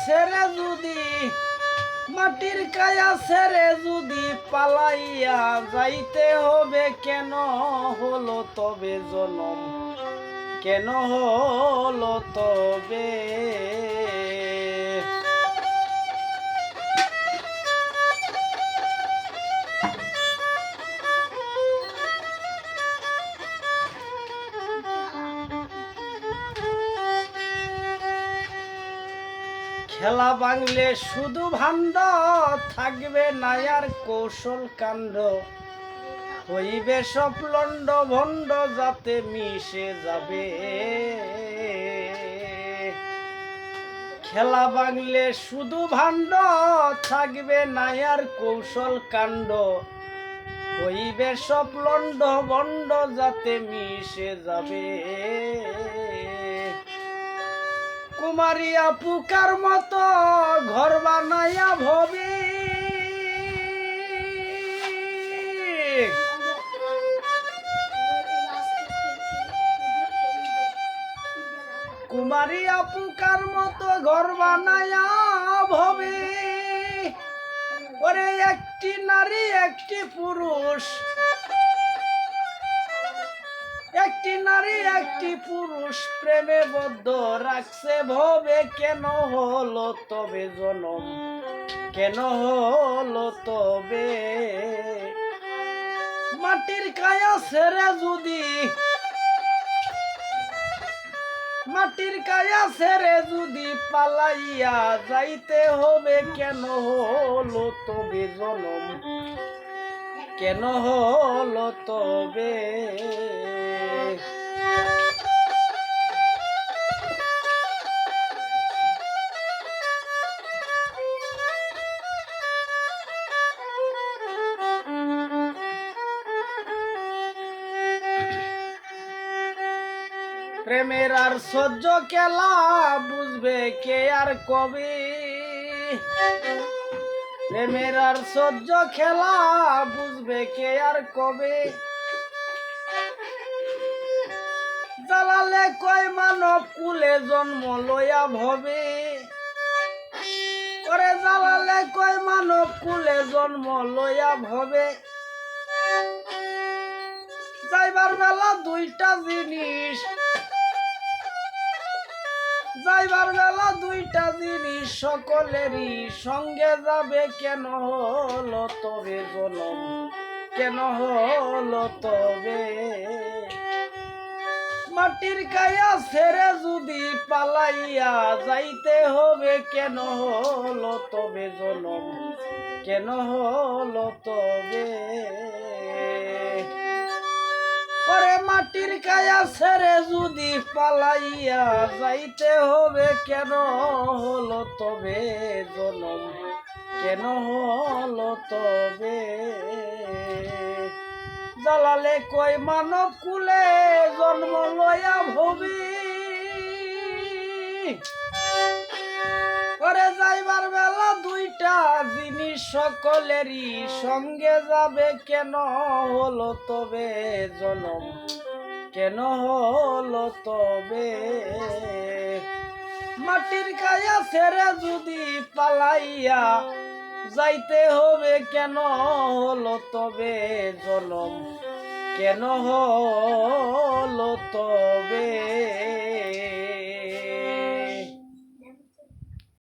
ছেড়ে যদি মাটির কায়া ছেড়ে যদি পালাইয়া যাইতে হবে, কেন হলো তবে জনম, কেন হলো তবে? খেলা বাংলে শুধু ভাণ্ড, থাকবে না আর কৌশল কাণ্ড, হইবে সব লন্ড ভণ্ড যাতে মিশে যাবে। খেলা বাংলে শুধু ভাণ্ড, থাকবে না আর কৌশল কাণ্ড, হইবে সব লন্ড ভণ্ড যাতে মিশে যাবে। কুমারিয়া পুকার মতো ঘর বানাইয়া ভবে, কুমারিয়া পুকার মতো ঘর বানাইয়া ভবে। ওরে একটি নারী একটি পুরুষ, একটি নারী একটি পুরুষ প্রেমে বদ্ধ রাখছে ভবে, কেন হলো তবে জনম, কেন হলো তবে? মাটির কায়া ছেড়ে যদি, মাটির কায়া ছেড়ে যদি পালাইয়া যাইতে হবে, কেন হলো তবে জনম, কেন হলো তবে? প্রেমের আর সহ্য খেলা বুঝবে কে আর কবে, প্রেমের আর সহ্য খেলা বুঝবে কে আর কবে। জ্বালালে কয় মানব কুলে জন্ম লইয়া ভবে, করে জ্বালালে কয় মানব কুলে জন্ম লইয়া ভবে। যাইবার বেলা দুইটা জিনিস, যাইবার বেলা দুইটা জিনিস সকলেরই সঙ্গে যাবে, কেন হলো তবে জনম, কেন হলো তবে? মাটির কায়া ছেড়ে যদি পালাইয়া যাইতে হবে, কেন হলো তবে জনম, কেন হলো তবে? ওরে মাটির কায়া ছেড়ে যদি পালাইয়া যাইতে হবে, কেন হলো তবে জনম, কেন হলো তবে? জ্বালালে কয় মানব কুলে জন্ম লইয়া ভবি, করে যাইবার বেলা দুইটা জিনিস সকলেরই সঙ্গে যাবে, কেন হলো তবে জনম, কেন হলো তবে? মাটির কায়া ছেড়ে যদি পালাইয়া যাইতে হবে, কেন হলো তবে জনম, কেন হলো তবে?